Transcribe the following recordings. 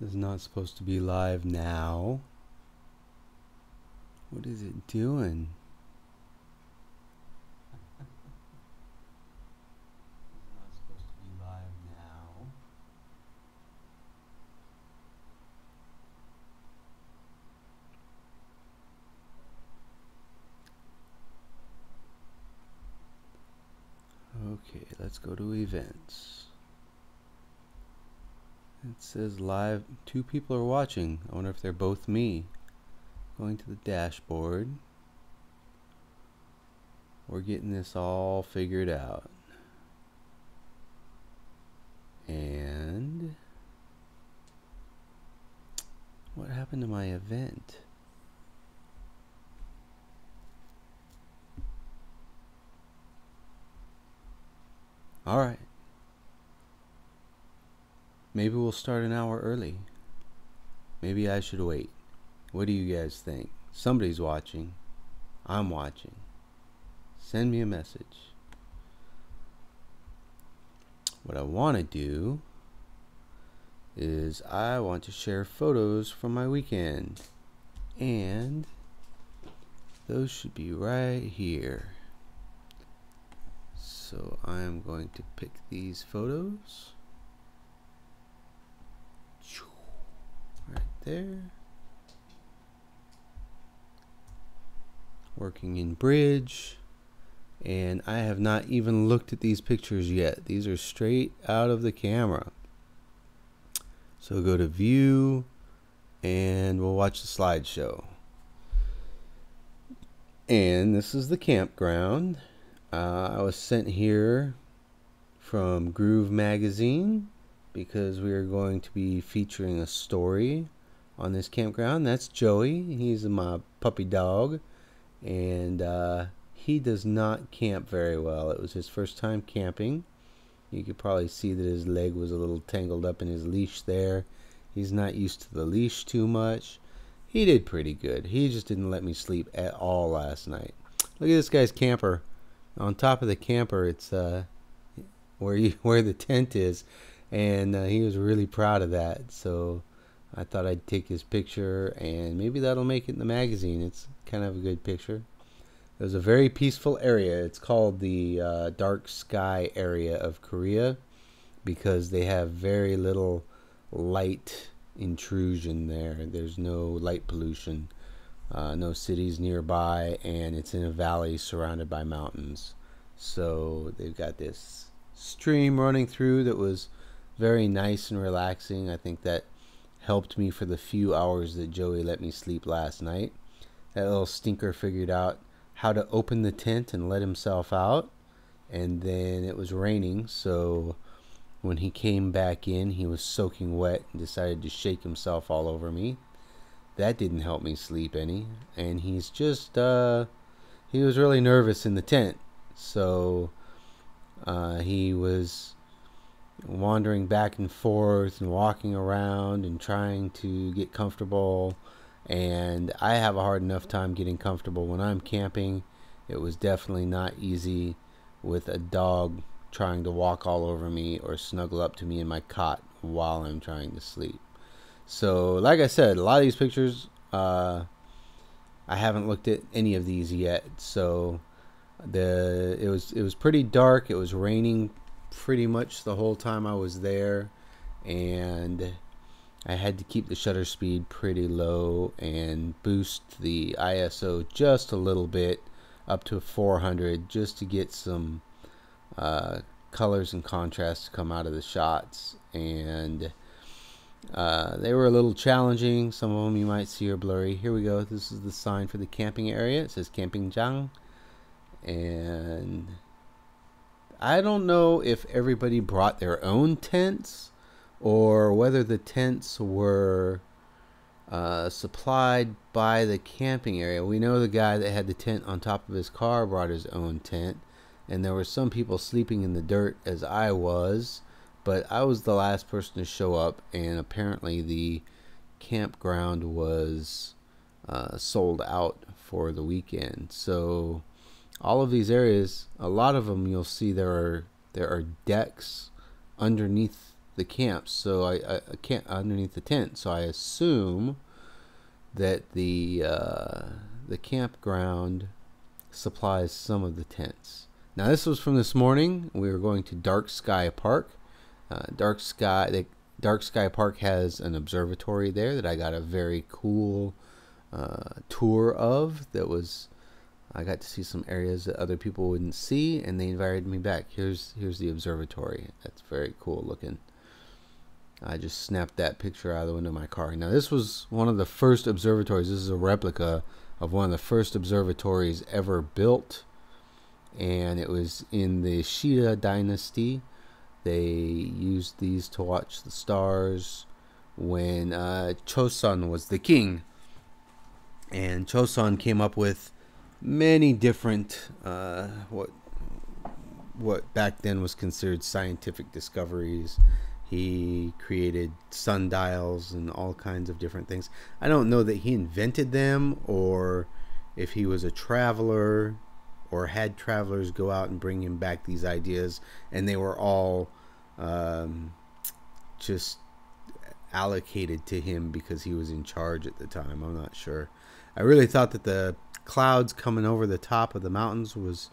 is not supposed to be live now. What is it doing? It's not supposed to be live now. Okay, let's go to events. It says live, 2 people are watching. I wonder if they're both me. Going to the dashboard. We're getting this all figured out. And what happened to my event? All right. Maybe we'll start an hour early. Maybe I should wait. What do you guys think? Somebody's watching. I'm watching. Send me a message. What I want to do is I want to share photos from my weekend. And those should be right here. So I'm going to pick these photos. Right there. Working in Bridge. And I have not even looked at these pictures yet. These are straight out of the camera. So go to View and we'll watch the slideshow. And this is the campground. I was sent here from Groove Magazine because we are going to be featuring a story on this campground. That's Joey. He's my puppy dog. And he does not camp very well. It was his first time camping. You could probably see that his leg was a little tangled up in his leash there. He's not used to the leash too much. He did pretty good. He just didn't let me sleep at all last night. Look at this guy's camper. On top of the camper, it's where the tent is, and he was really proud of that. So I thought I'd take his picture, and maybe that'll make it in the magazine. It's kind of a good picture. It was a very peaceful area. It's called the dark sky area of Korea because they have very little light intrusion there. There's no light pollution, no cities nearby, and it's in a valley surrounded by mountains. So they've got this stream running through that was very nice and relaxing. I think that helped me for the few hours that Joey let me sleep last night. That little stinker figured out how to open the tent and let himself out, and then it was raining, so when he came back in he was soaking wet and decided to shake himself all over me. That didn't help me sleep any, and he's just he was really nervous in the tent, so he was wandering back and forth and walking around and trying to get comfortable. And I have a hard enough time getting comfortable when I'm camping. It was definitely not easy with a dog trying to walk all over me or snuggle up to me in my cot while I'm trying to sleep. So like I said, a lot of these pictures, I haven't looked at any of these yet. So it was pretty dark. It was raining pretty much the whole time I was there, and I had to keep the shutter speed pretty low and boost the ISO just a little bit up to 400 just to get some colors and contrast to come out of the shots. And they were a little challenging. Some of them you might see are blurry. Here we go. This is the sign for the camping area. It says Campingjang. And I don't know if everybody brought their own tents or whether the tents were supplied by the camping area. We know the guy that had the tent on top of his car brought his own tent, and there were some people sleeping in the dirt as I was, but I was the last person to show up, and apparently the campground was sold out for the weekend. So all of these areas, a lot of them you'll see there are decks underneath the camps, so I can't underneath the tent. So I assume that the campground supplies some of the tents. Now this was from this morning. We were going to Dark Sky Park. Dark Sky Park has an observatory there that I got a very cool tour of. I got to see some areas that other people wouldn't see, and they invited me back. Here's the observatory. That's very cool looking. I just snapped that picture out of the window of my car. Now this was one of the first observatories. This is a replica of one of the first observatories ever built, and it was in the Shida dynasty. They used these to watch the stars when Chosun was the king, and Chosun came up with many different what back then was considered scientific discoveries. He created sundials and all kinds of different things. I don't know that he invented them, or if he was a traveler or had travelers go out and bring him back these ideas, and they were all just allocated to him because he was in charge at the time. I'm not sure. I really thought that the clouds coming over the top of the mountains was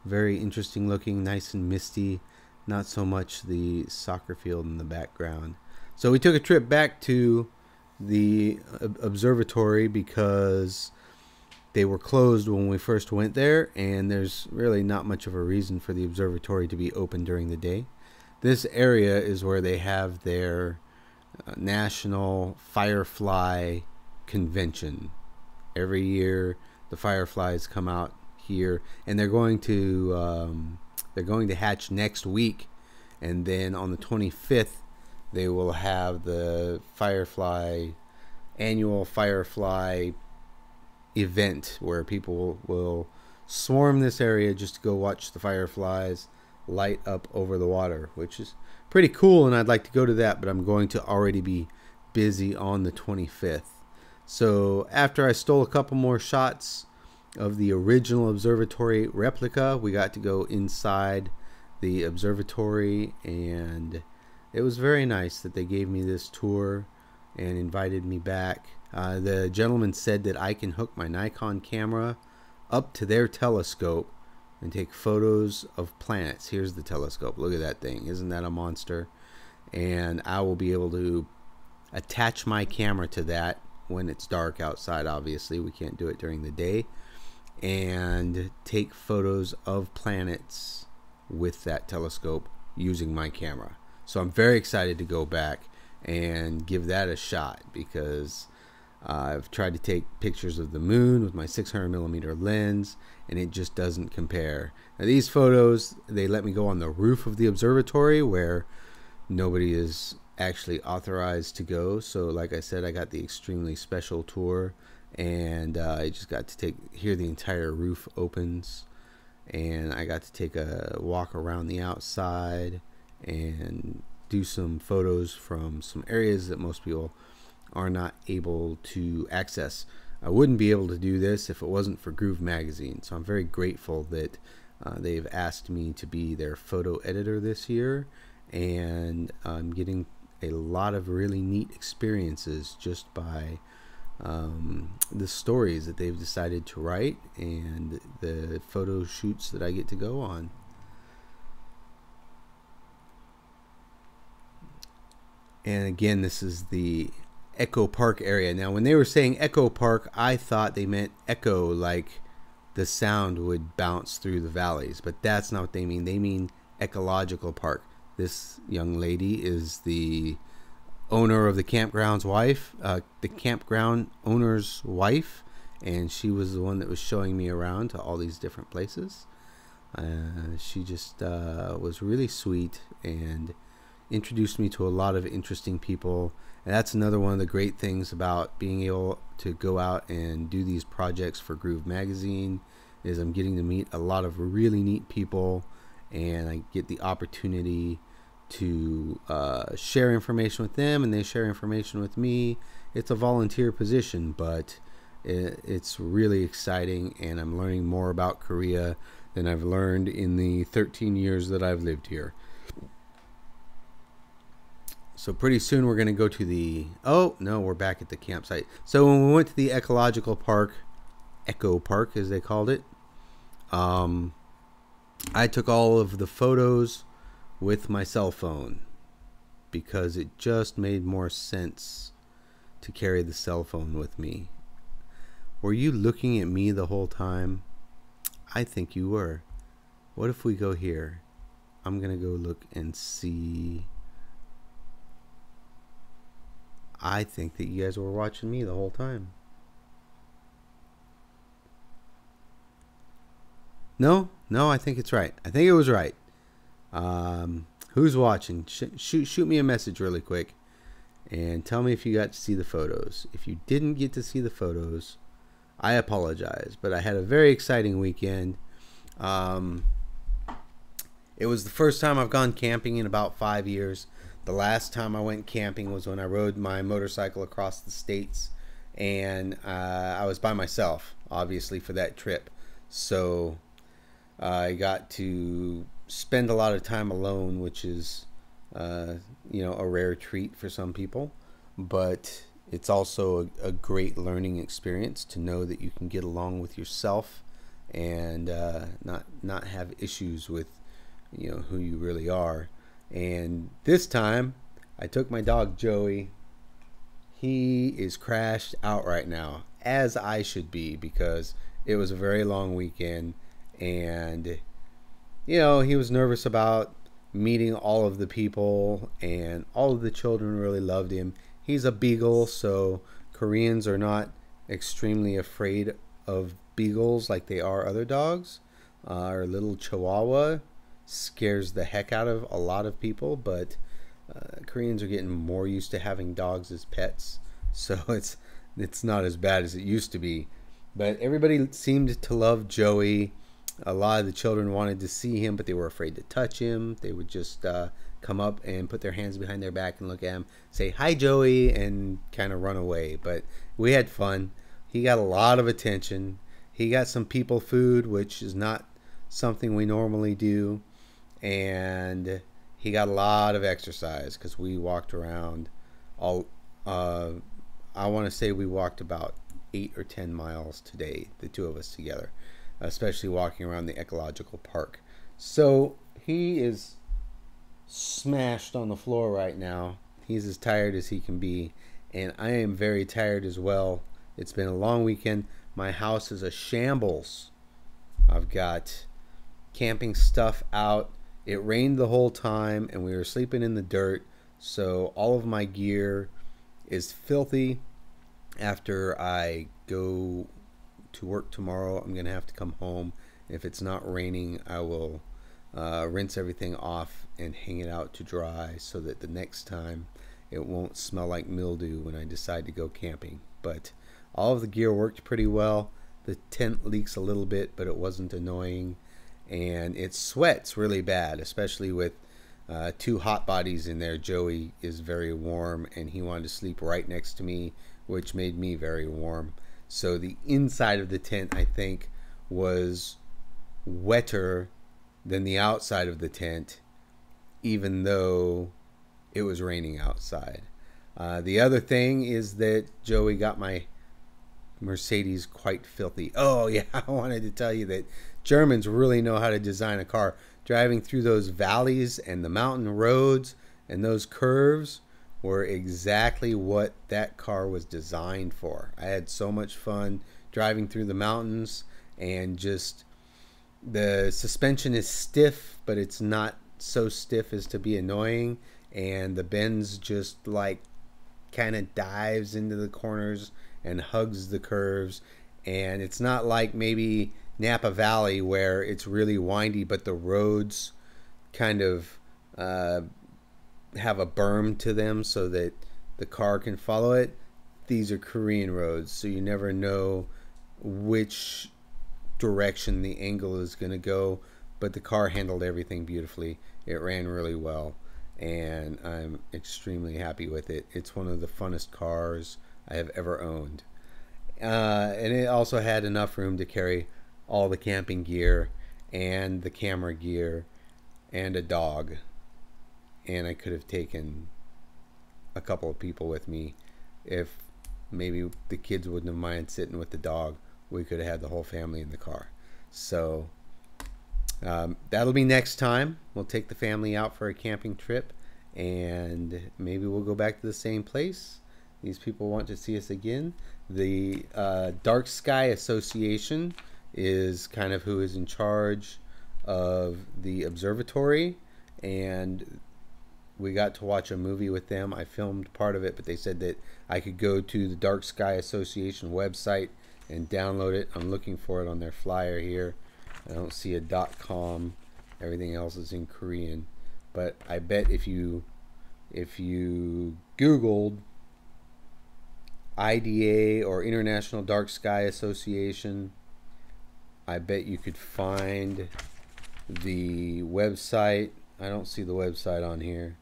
very interesting looking, nice and misty. Not so much the soccer field in the background. So we took a trip back to the observatory because they were closed when we first went there, and there's really not much of a reason for the observatory to be open during the day. This area is where they have their National Firefly Convention. Every year the fireflies come out here, and they're going to hatch next week, and then on the 25th they will have the annual firefly event where people will swarm this area just to go watch the fireflies light up over the water, which is pretty cool, and I'd like to go to that, but I'm going to already be busy on the 25th. So after I stole a couple more shots of the original observatory replica, we got to go inside the observatory, and it was very nice that they gave me this tour and invited me back. The gentleman said that I can hook my Nikon camera up to their telescope and take photos of planets. Here's the telescope. Look at that thing. Isn't that a monster? And I will be able to attach my camera to that when it's dark outside. Obviously, we can't do it during the day, and take photos of planets with that telescope using my camera. So I'm very excited to go back and give that a shot, because I've tried to take pictures of the moon with my 600mm lens, and it just doesn't compare. Now these photos, they let me go on the roof of the observatory where nobody is actually authorized to go. So like I said, I got the extremely special tour, and I just got to hear the entire roof opens, and I got to take a walk around the outside and do some photos from some areas that most people are not able to access. I wouldn't be able to do this if it wasn't for Groove Magazine, so I'm very grateful that they've asked me to be their photo editor this year, and I'm getting a lot of really neat experiences just by the stories that they've decided to write and the photo shoots that I get to go on. And again, this is the Echo Park area. Now when they were saying Echo Park, I thought they meant echo, like the sound would bounce through the valleys, but that's not what they mean. They mean ecological park. This young lady is the owner of the campground's wife, the campground owner's wife, and she was the one that was showing me around to all these different places. She just was really sweet and introduced me to a lot of interesting people. And that's another one of the great things about being able to go out and do these projects for Groove Magazine, is I'm getting to meet a lot of really neat people, and I get the opportunity to share information with them, and they share information with me. It's a volunteer position, but it's really exciting, and I'm learning more about Korea than I've learned in the 13 years that I've lived here. So pretty soon we're going to go to the... Oh, no, we're back at the campsite. So when we went to the ecological park, Echo Park as they called it, I took all of the photos with my cell phone because it just made more sense to carry the cell phone with me. Were you looking at me the whole time? I think you were. What if we go here? I'm going to go look and see... I think that you guys were watching me the whole time. No, I think it's right. I think it was right. Who's watching? Shoot me a message really quick and tell me if you got to see the photos. If you didn't get to see the photos, I apologize, but I had a very exciting weekend. It was the first time I've gone camping in about 5 years. The last time I went camping was when I rode my motorcycle across the states, and I was by myself, obviously, for that trip. So I got to spend a lot of time alone, which is, a rare treat for some people. But it's also a great learning experience to know that you can get along with yourself and not have issues with, who you really are. And this time, I took my dog Joey. He is crashed out right now, as I should be, because it was a very long weekend. And, he was nervous about meeting all of the people, and all of the children really loved him. He's a beagle, so Koreans are not extremely afraid of beagles like they are other dogs. Our little Chihuahua scares the heck out of a lot of people, but Koreans are getting more used to having dogs as pets, so it's not as bad as it used to be. But everybody seemed to love Joey. A lot of the children wanted to see him, but they were afraid to touch him. They would just come up and put their hands behind their back and look at him, say, "Hi, Joey," and kind of run away. But we had fun. He got a lot of attention. He got some people food, which is not something we normally do. And he got a lot of exercise because we walked around I want to say we walked about 8 or 10 miles today, the two of us together, especially walking around the ecological park. So he is smashed on the floor right now. He's as tired as he can be, and I am very tired as well. It's been a long weekend. My house is a shambles. I've got camping stuff out. It rained the whole time, and we were sleeping in the dirt, so all of my gear is filthy. After I go to work tomorrow, I'm going to have to come home. If it's not raining, I will rinse everything off and hang it out to dry so that the next time it won't smell like mildew when I decide to go camping. But all of the gear worked pretty well. The tent leaks a little bit, but it wasn't annoying. And it sweats really bad, especially with 2 hot bodies in there. Joey is very warm, and he wanted to sleep right next to me, which made me very warm. So the inside of the tent, I think, was wetter than the outside of the tent, even though it was raining outside. The other thing is that Joey got my Mercedes quite filthy. Oh yeah, I wanted to tell you that Germans really know how to design a car. Driving through those valleys and the mountain roads and those curves were exactly what that car was designed for. I had so much fun driving through the mountains, and just the suspension is stiff, but it's not so stiff as to be annoying, and the bends just like kind of dives into the corners and hugs the curves. And it's not like maybe Napa Valley where it's really windy, but the roads kind of have a berm to them so that the car can follow it. These are Korean roads, so you never know which direction the angle is going to go, but the car handled everything beautifully. It ran really well, and I'm extremely happy with it. It's one of the funnest cars I have ever owned. And it also had enough room to carry all the camping gear and the camera gear and a dog. And I could have taken a couple of people with me. If maybe the kids wouldn't have minded sitting with the dog, we could have had the whole family in the car. So that'll be next time. We'll take the family out for a camping trip, and maybe we'll go back to the same place. These people want to see us again. The Dark Sky Association is kind of who is in charge of the observatory, and we got to watch a movie with them. I filmed part of it, but they said that I could go to the Dark Sky Association website and download it. I'm looking for it on their flyer here. I don't see a .com. Everything else is in Korean. But I bet if you Googled IDA or International Dark Sky Association, I bet you could find the website. I don't see the website on here.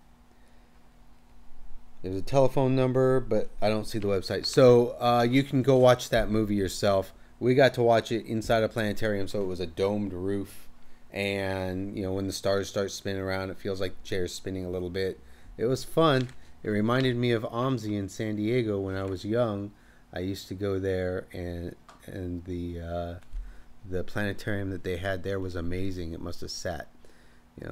There's a telephone number, but I don't see the website. So you can go watch that movie yourself. We got to watch it inside a planetarium, so it was a domed roof. And, you know, when the stars start spinning around, it feels like the chair's spinning a little bit. It was fun. It reminded me of OMSI in San Diego when I was young. I used to go there, and the planetarium that they had there was amazing. It must have sat,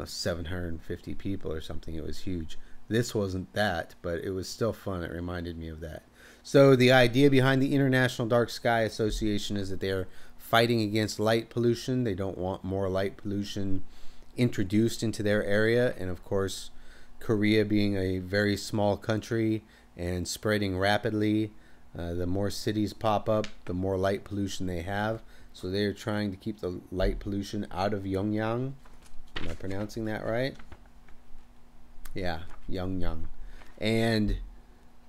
750 people or something. It was huge. This wasn't that, but it was still fun. It reminded me of that. So the idea behind the International Dark Sky Association is that they're fighting against light pollution. They don't want more light pollution introduced into their area. And of course, Korea being a very small country and spreading rapidly, the more cities pop up, the more light pollution they have. So they're trying to keep the light pollution out of Pyongyang. Am I pronouncing that right? Yeah, Pyongyang. And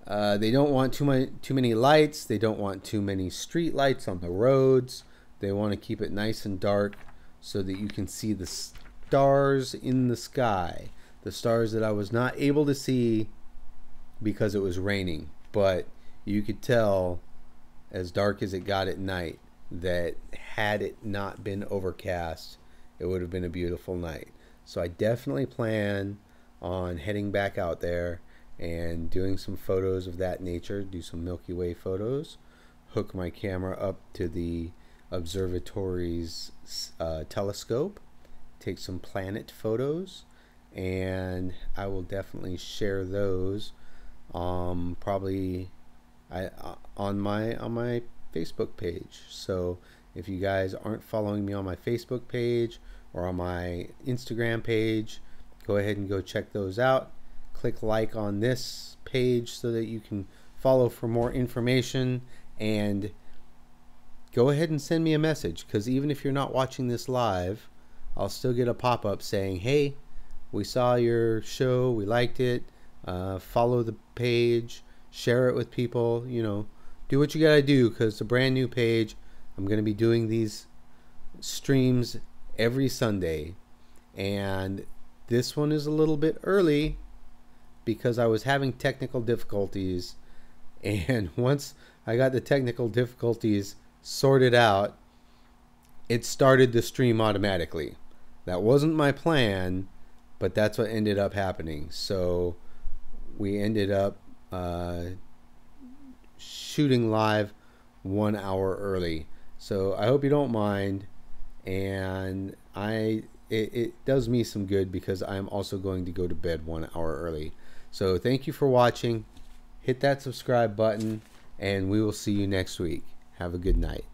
they don't want too many lights. They don't want too many street lights on the roads. They want to keep it nice and dark so that you can see the stars in the sky. The stars that I was not able to see because it was raining. But you could tell, as dark as it got at night, that had it not been overcast, it would have been a beautiful night. So I definitely plan on heading back out there and doing some photos of that nature, do some Milky Way photos, hook my camera up to the observatory's telescope, take some planet photos, and I will definitely share those probably on my Facebook page. So if you guys aren't following me on my Facebook page or on my Instagram page, go ahead and go check those out. Click like on this page so that you can follow for more information, and go ahead and send me a message, because even if you're not watching this live, I'll still get a pop-up saying, hey, we saw your show, we liked it, follow the page, share it with people, do what you gotta do, because it's a brand new page. I'm going to be doing these streams every Sunday, and this one is a little bit early because I was having technical difficulties, and once I got the technical difficulties sorted out, it started the stream automatically. That wasn't my plan, but that's what ended up happening. So we ended up shooting live 1 hour early. So I hope you don't mind, and it does me some good because I'm also going to go to bed 1 hour early. So thank you for watching. Hit that subscribe button, and we will see you next week. Have a good night.